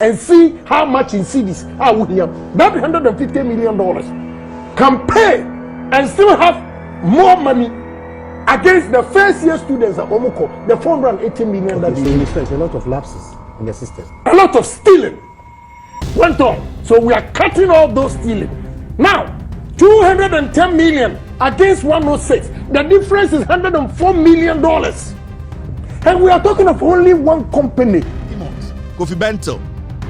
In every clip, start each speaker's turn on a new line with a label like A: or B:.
A: and see how much in cedis we have. That $150 million can pay and still have more money against the first year students at Omoko, the $480 million that they
B: spent. A lot of lapses in the system.
A: A lot of stealing went on. So we are cutting all those stealing. Now, 210 million against 106. The difference is $104 million. And we are talking of only one company.
C: Kofi Bento,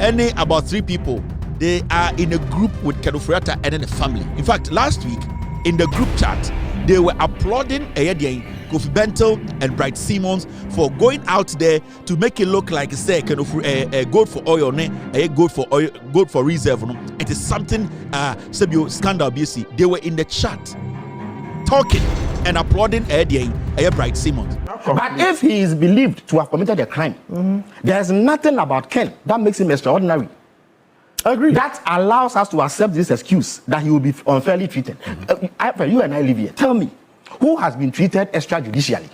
C: any about 3 people, they are in a group with Ken Ofori Atta and then the family. In fact, last week in the group chat, they were applauding Kofi Bento and Bright Simmons for going out there to make it look like say Ken Ofori gold for oil, gold for reserve. It is something scandal. BC. They were in the chat talking and applauding Bright Simmons.
B: But if he is believed to have committed a crime, there's nothing about Ken that makes him extraordinary.
A: I agree.
B: That allows us to accept this excuse that he will be unfairly treated. You and I live here. Tell me, who has been treated extrajudicially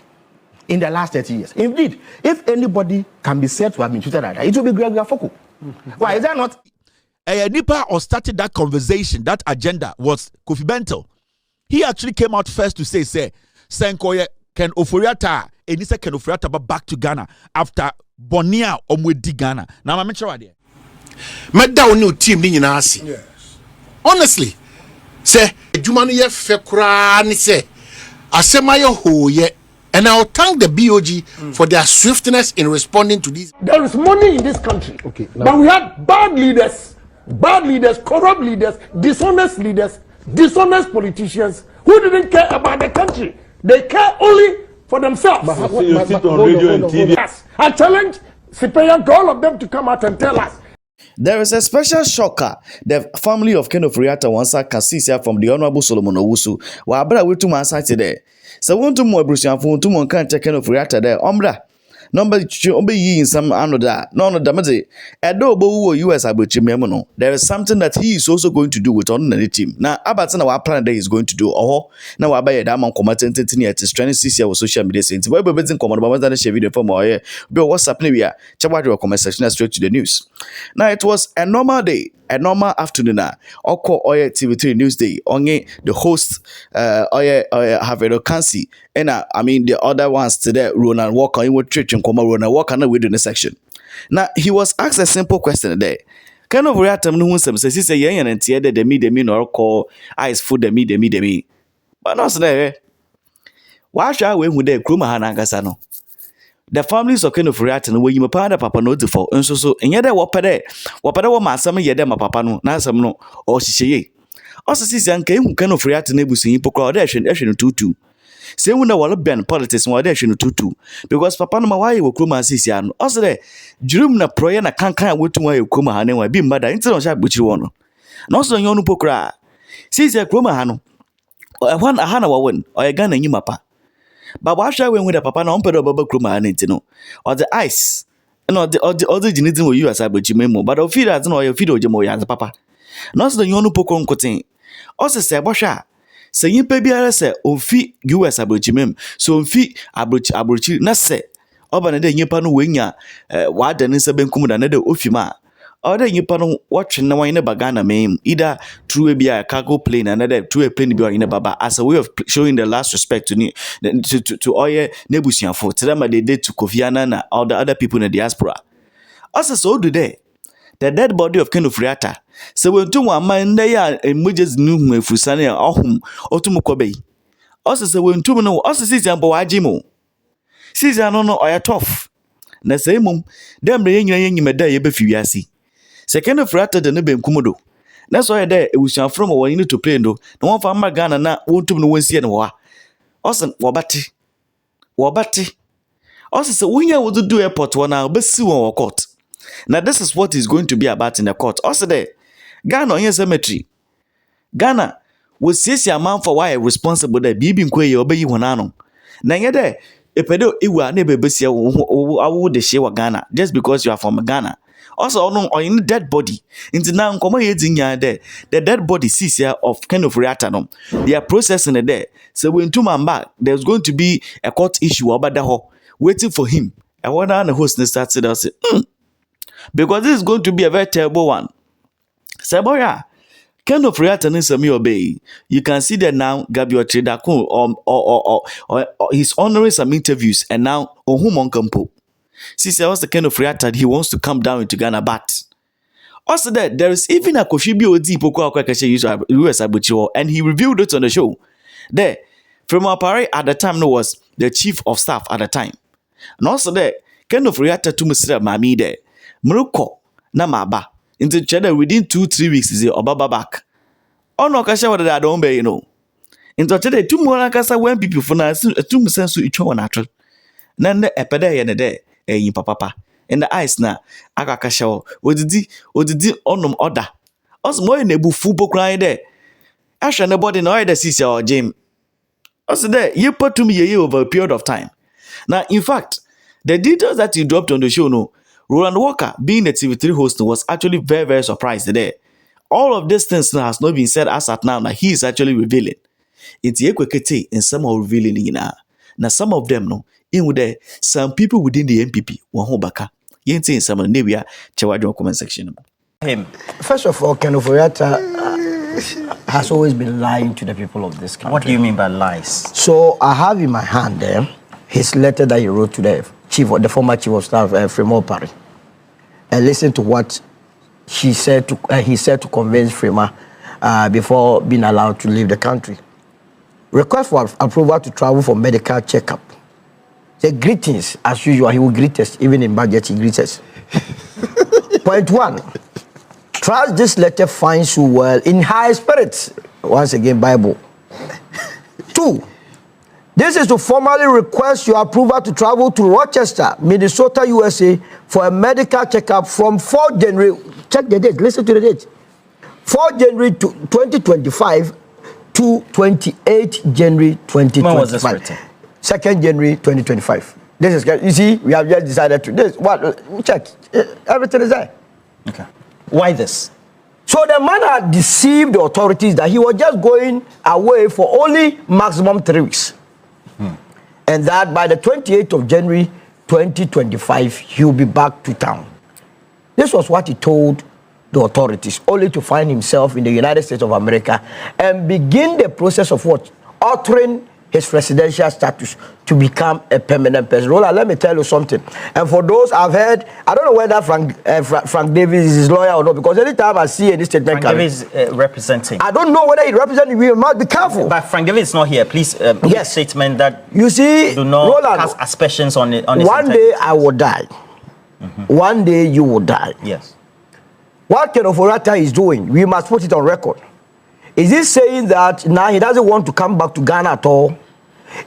B: in the last 30 years? Indeed, if anybody can be said to have been treated like that, it will be Gregory Afoko. Why is that not?
C: Nipa or started that conversation, that agenda was Kofi Bento. He actually came out first to say, Senkoye Ken Ofori Atta, and he said Ken Ofori Atta back to Ghana after Bonia Omwedi Ghana. Now I'm sure idea.
D: Medda on new team ni nyina ase. Yes. Honestly, say adwuma no ye fe kura ni say asema ye hoye, and I'll thank the BOG for their swiftness in responding to this.
A: There is money in this country. Okay. But we have bad leaders, corrupt leaders, dishonest politicians who didn't care about the country. They care only for themselves.
E: But you sit on radio and TV.
A: Yes. I challenge Cyprian, all of them to come out and tell us.
F: There is a special shocker. The family of Ken Ofori Atta once can see from the Honorable Solomon Owusu. Wa abra we to my side today. So want to more Brucian phone to mon can take Ken Ofori Atta there. Ombra. Number yi in some another. No damage. Adobo US abuchimemono. There is something that he is also going to do with another team. Now Abatana wa plan that is going to do. Oh, now wa buy that man commatant at his training CC with social media since we be in command about that share video from our what's happening here. Chabwa comment section straight to the news. Now it was a normal day. A normal afternoon Oko Oye TV3 News Day. Only the host Oye Havedo Kansi and I mean the other ones today Ronald Walker in what church and come Ronald Walker now within the section. Now he was asked a simple question today. Kind of react no one says he say yen and tear the me or call eyes food the me. But not there. Why shall we with the Kruma Hanagasano? The families of Ken Ofori Atta no wey you papa no for nso so enye de wopede wo masam ye de ma papa no na asam no o hihye osisi anka ehu Ken Ofori Atta na ebusun pokra o de ehwe no tutu se hu na wole ben politics wo de ehwe no tutu because papa no ma why wo kroma asisi ano osere jurum na proye na kankan wetu wa ekroma ha ne wa bi mbada nti no sha gbochiri wono na osoro nyo no pokra sisi ekroma ha no ehwan aha na wawon o ye Ghana nyima pa. But what shall we with the papa no pedo baba kroma anintino or the ice and or the genitin will you as I but you memo but of feed as no your feed ojemo ya the papa not the yonu pokon kotin also say bosha say yin pe biara say ofi US abrochimem so ofi abrochi na say oba de nyipa no wenya wa da ne sebe nkum da ne de ofima or the nyipa no watch na wan ne bagana mem either through a cargo plane and another through a plane be in baba as a way of showing the last respect to Oye Nebusianfo to them they did to Kofi Annan and all the other people in the diaspora. Also so do they the dead body of Ken Ofori Atta so when to one man they are emerges new mefusane ahum otumukobei also so when to no also season bo ajimo season no oya tough na say mum dem re nyina da ye be fiwiase Ken Ofori Atta de ne be nkumodo that's why there ebusian from when you need to play no one for Ghana na wontum no wensie ne wa also wobati also say when you would do airport one now be see one court. Now this is what is going to be about in the court. Also there Ghana on cemetery Ghana will see a man for why responsible there bibi nkwe ye obeyi honano na yede epedo iwa na bebesia wo de she wa Ghana just because you are from Ghana. Also, on in dead body. Into now, come here, the dead body sees here of Ken Ofori Atta. They are processing it there. So when 2 months back, there's going to be a court issue about the whole waiting for him. I wonder the host started to say, Because this is going to be a very terrible one. Seboya, Ken Ofori Atta and Sami Obey. You can see that now Gabriel Tredakun or he's honoring some interviews and now Ohumon Kampo. See, I was the Ken Ofori Atta, he wants to come down into Ghana, but also that there is even a Koshibi Odi Poko US Abuchiwo, and he revealed it on the show. There, from our party at the time was the chief of staff at the time. And also there, Ken Ofori Atta to Mr. Mami there. Mruko na maba. Into China within 2-3 weeks is Obaba back. Oh no, Kasha what I don't be, you know. Into today, 2 more Kasa when people for now 2 cents to each one natural. None the epede and a day, in papa. In the ice na Akakasha, what did onum order? Us more in a bufu crying there. Asha nobody no either see or Jim. Also there, you put to me a year over a period of time. Now, in fact, the details that you dropped on the show, no, Roland Walker, being the TV3 host, was actually very, very surprised there. All of these things now has not been said as at now that he is actually revealing. It's Ekwekete and some are revealing in now some of them, no, in with there, some people within the NPP, Wahobaka, Yente in some of the Nevia, Chawadro comment section.
G: First of all, Ken Ofori Atta has always been lying to the people of this country.
H: What do you mean by lies?
G: So I have in my hand there his letter that he wrote to the former chief of staff, Frema Parry, and listen to what he said to convince Frema before being allowed to leave the country. Request for approval to travel for medical checkup. Say greetings as usual. He will greet us even in budget. He greets us. Point 1. Trust this letter finds you well in high spirits. Once again, Bible. 2. This is to formally request your approval to travel to Rochester, Minnesota, USA for a medical checkup from 4 January. Check the date. Listen to the date. 4 January 2025 to 28 January 2025.
H: When was this written?
G: 2nd January 2025. This is, you see, we have just decided to this. What? Check. Everything is there.
H: Okay. Why this?
G: So the man had deceived the authorities that he was just going away for only maximum 3 weeks. And that by the 28th of January 2025, he'll be back to town. This was what he told the authorities, only to find himself in the United States of America and begin the process of what? Altering his residential status to become a permanent person. Roland, let me tell you something. And for those I've heard, I don't know whether Frank Davis is his lawyer or not, because anytime I see any statement,
H: Frank Davis representing.
G: I don't know whether he represents. We must be careful.
H: But Frank Davis is not here. Please, yes. Statement that
G: you see,
H: do not
G: Roland,
H: cast aspersions on it. On his
G: one day I will die. One day you will die.
H: Yes.
G: What Ken Ofori Atta is doing, we must put it on record. Is he saying that now he doesn't want to come back to Ghana at all?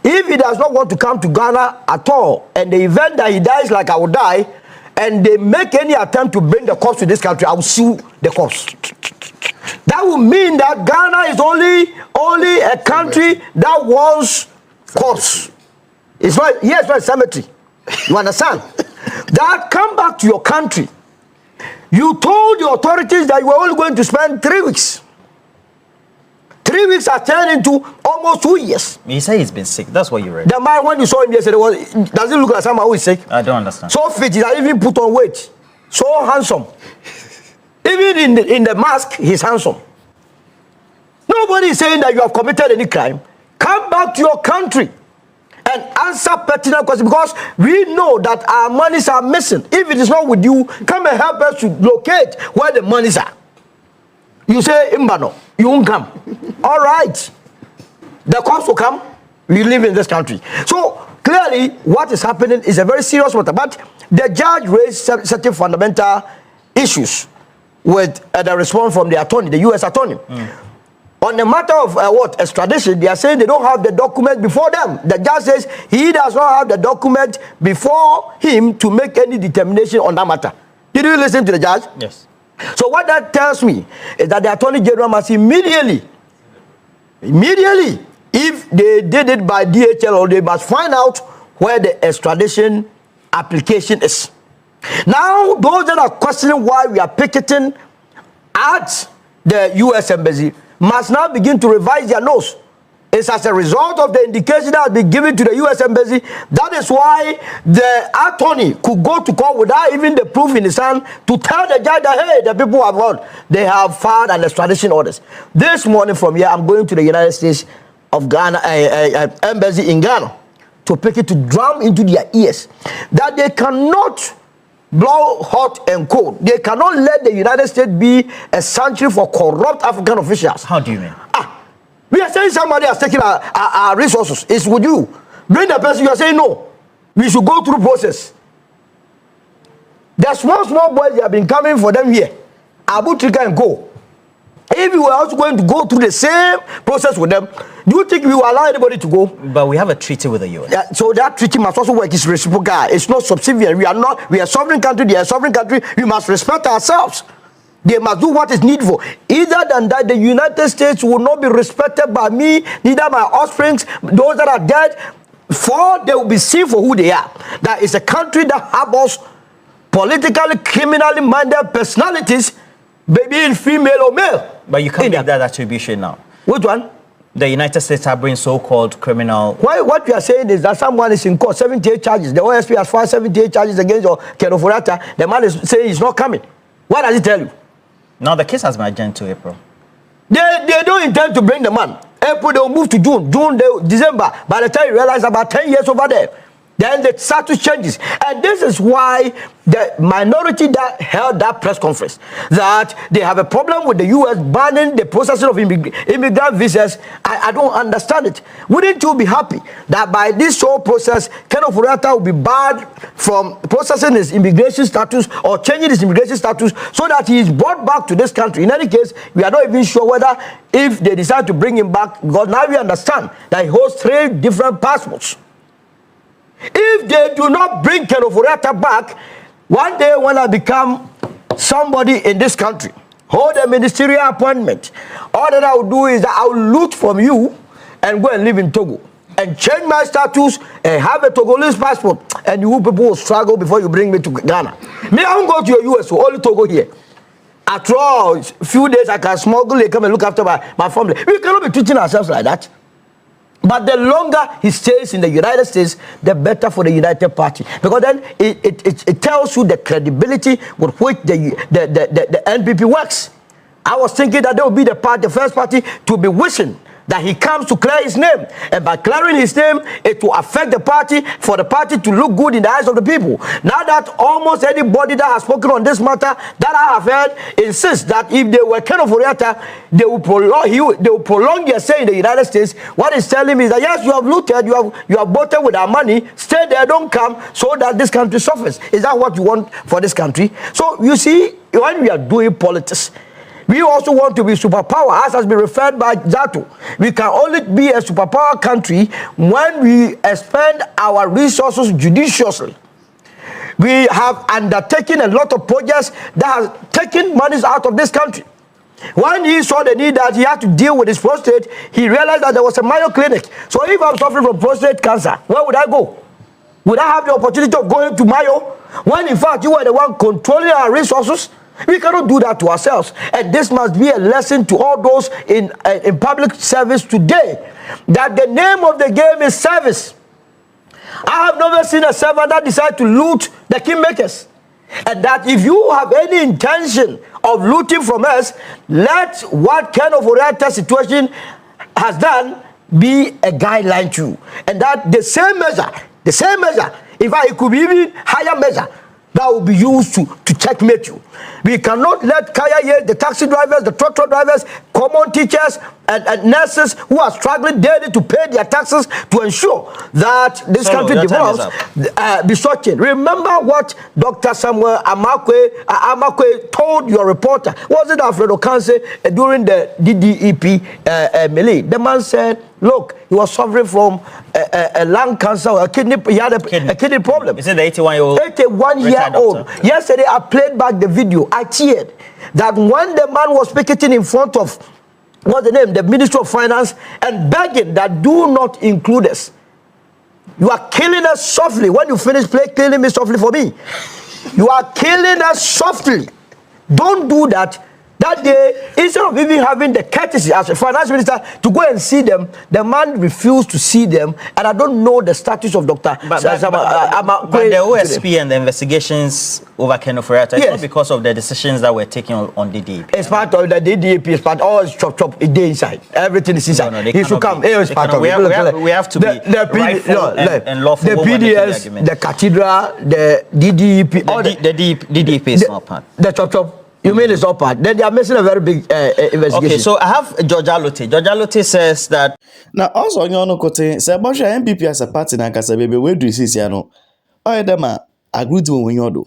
G: If he does not want to come to Ghana at all, and the event that he dies like I will die, and they make any attempt to bring the corpse to this country, I will sue the corpse. That will mean that Ghana is only a country that wants corpse. It's not, here it's not a cemetery. You understand? That come back to your country. You told the authorities that you were only going to spend 3 weeks. 3 weeks are turned into almost 2 years.
H: He said he's been sick. That's what you read.
G: The man, when you saw him yesterday, does it look like someone who is sick?
H: I don't understand.
G: So fit, he has even put on weight. So handsome. Even in the mask, he's handsome. Nobody is saying that you have committed any crime. Come back to your country and answer pertinent questions, because we know that our monies are missing. If it is not with you, come and help us to locate where the monies are. You say, Imbano, you won't come. All right. The cops will come. We live in this country. So clearly, what is happening is a very serious matter. But the judge raised certain fundamental issues with the response from the attorney, the U.S. attorney. On the matter of extradition, they are saying they don't have the document before them. The judge says he does not have the document before him to make any determination on that matter. Did you listen to the judge?
H: Yes.
G: So what that tells me is that the Attorney General must immediately, if they did it by DHL, or they must find out where the extradition application is. Now, those that are questioning why we are picketing at the U.S. Embassy must now begin to revise their nose. It's as a result of the indication that has been given to the U.S. Embassy. That is why the attorney could go to court without even the proof in his hand to tell the judge that, hey, the people have won. They have filed an extradition orders. This morning from here, I'm going to the United States of Ghana, embassy in Ghana, to pick it to drum into their ears that they cannot blow hot and cold. They cannot let the United States be a sanctuary for corrupt African officials.
H: How do you mean?
G: We are saying somebody has taken our resources. It's with you. Bring the person, you are saying no. We should go through process. The small boys, they have been coming for them here. Abu Trika and go. If we were also going to go through the same process with them, do you think we will allow anybody to go?
H: But we have a treaty with the US.
G: Yeah, so that treaty must also work. It's reciprocal. It's not subservient. We are a sovereign country. They are a sovereign country. We must respect ourselves. They must do what is needful. Either than that, the United States will not be respected by me, neither my offsprings, those that are dead, for they will be seen for who they are. That is a country that harbors politically, criminally minded personalities, be it female or male.
H: But you can't make that attribution now.
G: Which one?
H: The United States are bringing so-called criminal...
G: What you are saying is that someone is in court, 78 charges. The OSP has filed 78 charges against Ken Ofori Atta. The man is saying he's not coming. What does he tell you?
H: Now the case has been adjourned to April.
G: They don't intend to bring the man. April, they will move to June. December. By the time you realize about 10 years over there, then the status changes. And this is why the minority that held that press conference, that they have a problem with the U.S. banning the processing of immigrant visas. I don't understand it. Wouldn't you be happy that by this whole process, Ken Ofori Atta will be barred from processing his immigration status or changing his immigration status so that he is brought back to this country? In any case, we are not even sure whether if they decide to bring him back, because now we understand that he holds 3 different passports. If they do not bring Ken Ofori Atta back, one day when I become somebody in this country, hold a ministerial appointment, all that I will do is that I will loot from you and go and live in Togo and change my status and have a Togolese passport, and you people will struggle before you bring me to Ghana. Me, I won't go to your US, so only Togo here. After all, a few days I can smuggle, they come and look after my family. We cannot be treating ourselves like that. But the longer he stays in the United States, the better for the United Party. Because then it tells you the credibility with which the NPP works. I was thinking that they would be the first party to be wishing that he comes to clear his name. And by clearing his name, it will affect the party, for the party to look good in the eyes of the people. Now that almost anybody that has spoken on this matter that I have heard insists that if they were Ken Ofori Atta, they will prolong their stay in the United States. What he's telling me is that yes, you have looted, you have voted with our money, stay there, don't come, so that this country suffers. Is that what you want for this country? So you see, when we are doing politics, we also want to be superpower, as has been referred by Zato. We can only be a superpower country when we expend our resources judiciously. We have undertaken a lot of projects that have taken monies out of this country. When he saw the need that he had to deal with his prostate, he realized that there was a Mayo clinic. So if I'm suffering from prostate cancer, where would I go? Would I have the opportunity of going to Mayo, when in fact you were the one controlling our resources? We cannot do that to ourselves. And this must be a lesson to all those in public service today, that the name of the game is service. I have never seen a servant that decide to loot the kingmakers. And that if you have any intention of looting from us, let what Ken Ofori Atta situation has done be a guideline to you. And that the same measure, in fact, it could be even higher measure, that will be used to checkmate you. We cannot let Kaya, the taxi drivers, the truck drivers, common teachers, and nurses who are struggling daily to pay their taxes to ensure that this country develops, be shortened. Remember what Dr. Samuel Amakwe told your reporter. Was it Alfredo Kanse during the DDEP melee? The man said, look, he was suffering from a lung cancer, a kidney. He had a kidney problem.
H: Is it the 81-year-old?
G: 81-year-old. Yesterday, I played back the video. I cheered that when the man was picketing in front of, what's the name, the Ministry of Finance, and begging that do not include us. You are killing us softly. When you finish killing me softly for me. You are killing us softly. Don't do that. That day, instead of even having the courtesy as a finance minister to go and see them, the man refused to see them, and I don't know the status of Dr.
H: But the OSP and the investigations over Ken Ofori Atta, it's not because of the decisions that were taken on the DDP.
G: It's part of the DDP, it's part of all chop, it inside. Everything is inside.
H: No,
G: he should come. It's part of
H: it. We have to be rightful and lawful.
G: The PDS, the Cathedral, the DDP, all the
H: DDP is not part.
G: The chop. You mean it's not part? Then they are missing a very big investigation.
H: Okay, so I have George Alote. George Alote says that.
F: Now, also, you know, say, Bosha NPP as a party, and I say, baby, where do you see, no? I them agree to when you do.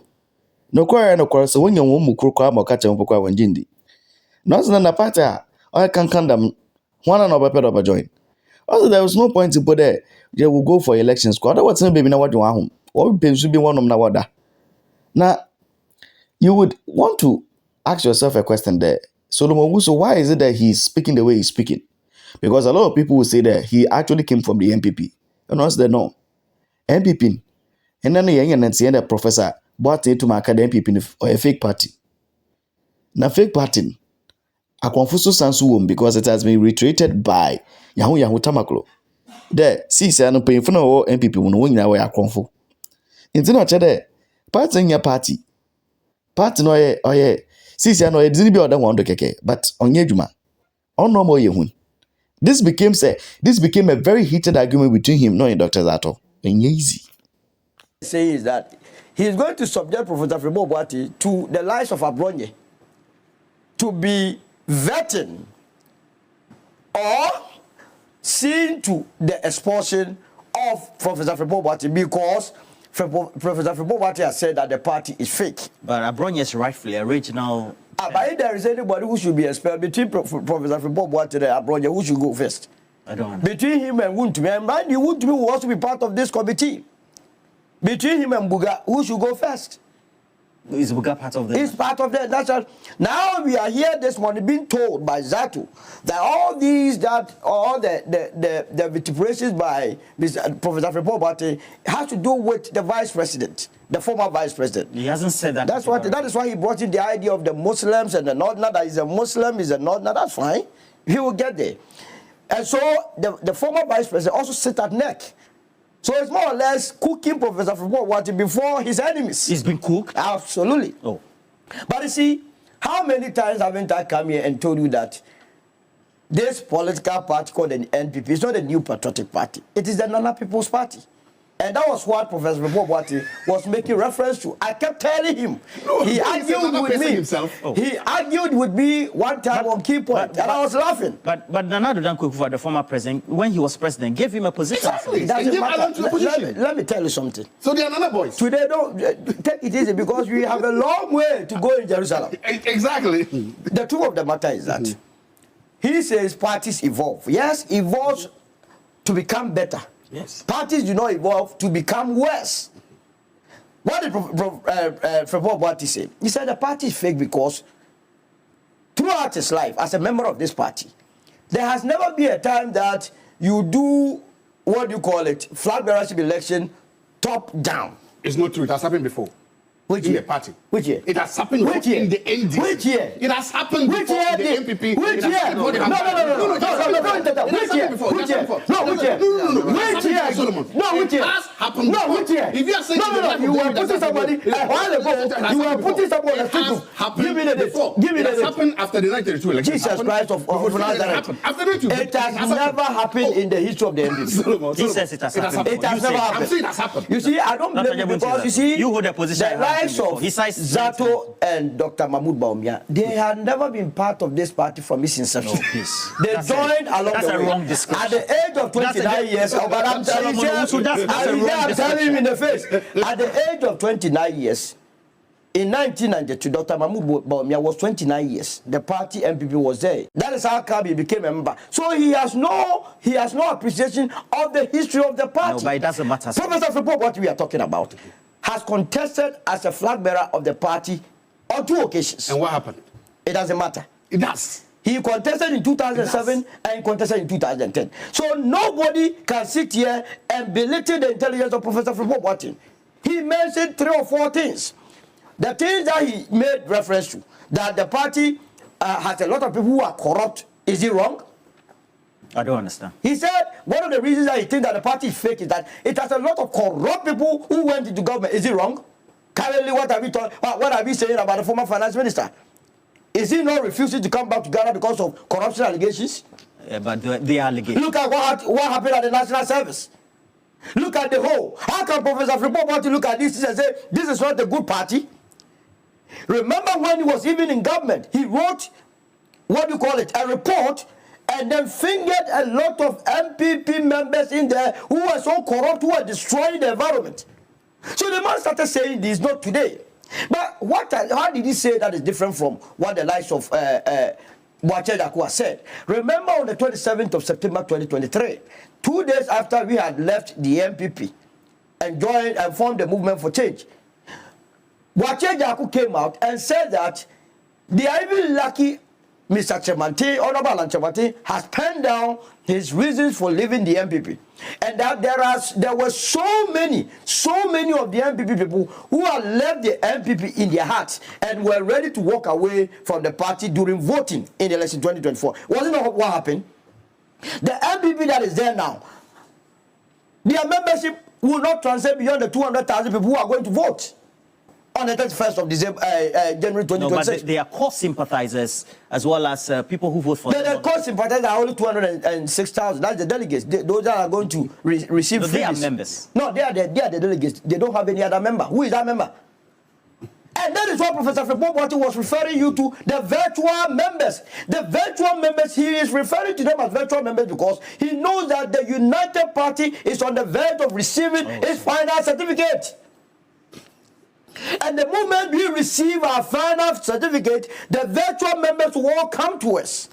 F: No quarrel, no quarrel, so when you want to cook or catch a poker when Jindy. Not in a party, I can condemn one and over of a joint. Also, there was no point to put there. They will go for elections. Otherwise, baby, now what you want home. Or it should be one of Nawada. Now, you would want to ask yourself a question there. Solomon Owusu, why is it that he's speaking the way he's speaking? Because a lot of people will say that he actually came from the NPP. And once they know, NPP, and then the young and the professor bought into my academic NPP or a fake party. Now, fake party, a confuso sansuum because it has been reiterated by Yahu Tamaklo. There, see, I don't pay for no NPP when we know where I come for. In the party in your party. Party no, yeah. Sisi ano didn't be other one to keke, but on yejuma, on no more yehun. This became a very heated argument between him, no, Dr. Zato, and easy.
G: Says that he is going to subject Professor Frebo Boati to the lies of Abronye to be vetting or seen to the expulsion of Professor Frebo Boati because Professor Frebo Boati has said that the party is fake.
H: But Abronye is rightfully original.
G: But if there is anybody who should be expelled between Professor Frebo Boati and Abronye, who should go first?
H: I don't know.
G: Between him and Wuntumi, and mind you, Wuntumi will also be part of this committee. Between him and Buga, who should go first?
H: Is Buga part of that?
G: He's part of that. That's all. Now we are here this morning being told by Zato that all the vituperations by Professor Frebo Boati has to do with the vice president, the former vice president.
H: He hasn't said that.
G: That is why he brought in the idea of the Muslims and the Northerner. That he's a Muslim, he's a Northerner. That's fine. He will get there. And so the former vice president also sit at neck. So it's more or less cooking Professor Frebo Boati before his enemies.
H: He's been cooked?
G: Absolutely.
H: Oh.
G: But you see, how many times haven't I come here and told you that this political party called the NPP is not a new patriotic party. It is the Nana People's Party. And that was what Professor Frebo Boati was making reference to. I kept telling him. He argued with me. He argued with me one time on key point, and I was laughing.
H: But Nana Dankwa, the former president, when he was president, gave him a position.
G: Exactly. Let me tell you something.
D: So they are Nana boys.
G: Today, don't take it easy because we have a long way to go in Jerusalem.
D: Exactly.
G: The truth of the matter is that he says parties evolve. Yes, evolves to become better.
H: Yes.
G: Parties do not evolve to become worse. What did Frebo Boati say? He said the party is fake because throughout his life as a member of this party, there has never been a time that you do, what do you call it, flag bearership election top down.
D: It's not true. It has happened before.
G: Which
D: in
G: year?
D: the party.
G: Which year?
D: It has happened
G: Which year?
D: in the NDC.
G: Which year?
D: It has happened
G: Which
D: before
G: year?
D: in the NPP.
G: Which year? No. Which year? Which year? No, which year? Which year? No, which year? No, which year?
D: If you are saying
G: no, you were putting somebody a while ago. You were putting somebody on the street. Give me the date. Give me the date.
D: It happened after the 1932 election.
G: Jesus Christ of Nazareth. It has never happened in the history of the NDC.
H: He says it has happened.
G: It has never happened.
D: I'm saying it has happened.
G: You see, I don't blame you because you see,
H: you hold a position.
G: The likes of Zato and Dr. Mahmoud Bawumia, they had never been part of this party from its inception.
H: No, please.
G: They joined along the way.
H: That's a wrong description.
G: At the age of 29 years, but I'm telling him in the face. At the age of 29 years, in 1992, Dr. Mahmoud Bawumia was 29 years. The party NPP was there. That is how Kabi became a member. So he has no appreciation of the history of the party.
H: No, but it doesn't matter.
G: Professor Frebo, what we are talking about, has contested as a flag bearer of the party on 2 occasions.
D: And what happened?
G: It doesn't matter.
D: It does.
G: He contested in 2007 and contested in 2010. So nobody can sit here and belittle the intelligence of Professor Frebo Boati. He mentioned 3 or 4 things. The things that he made reference to, that the party has a lot of people who are corrupt. Is it wrong?
H: I don't understand.
G: He said one of the reasons that he thinks that the party is fake is that it has a lot of corrupt people who went into government. Is it wrong? Currently, what are we saying about the former finance minister? Is he not refusing to come back to Ghana because of corruption allegations?
H: But they are allegations.
G: Look at what happened at the National Service. Look at the whole. How can Professor Fripo want to look at this and say this is not a good party? Remember when he was even in government, he wrote, a report, and then fingered a lot of NPP members in there who were so corrupt, who were destroying the environment. So the man started saying this, not today. But how did he say that is different from what the likes of Boache Dakua said? Remember on the 27th of September 2023, 2 days after we had left the NPP and joined and formed the Movement for Change, Boache Dakua came out and said that they are even lucky Mr. Chemante, Honorable Chemante, has penned down his reasons for leaving the NPP. And that there were so many of the NPP people who had left the NPP in their hearts and were ready to walk away from the party during voting in the election 2024. Wasn't that what happened? The NPP that is there now, their membership will not transcend beyond the 200,000 people who are going to vote on the 31st of January 2026. No,
H: but they are core sympathizers as well as people who vote for them.
G: The core sympathizers are only 206,000. That's the delegates. Those that are going to receive
H: freebies. They are members.
G: No, they are the delegates. They don't have any other member. Who is that member? And that is what Professor Fripo was referring you to, the virtual members. The virtual members, he is referring to them as virtual members because he knows that the United Party is on the verge of receiving its final certificate. And the moment we receive our final certificate, the virtual members will all come to us.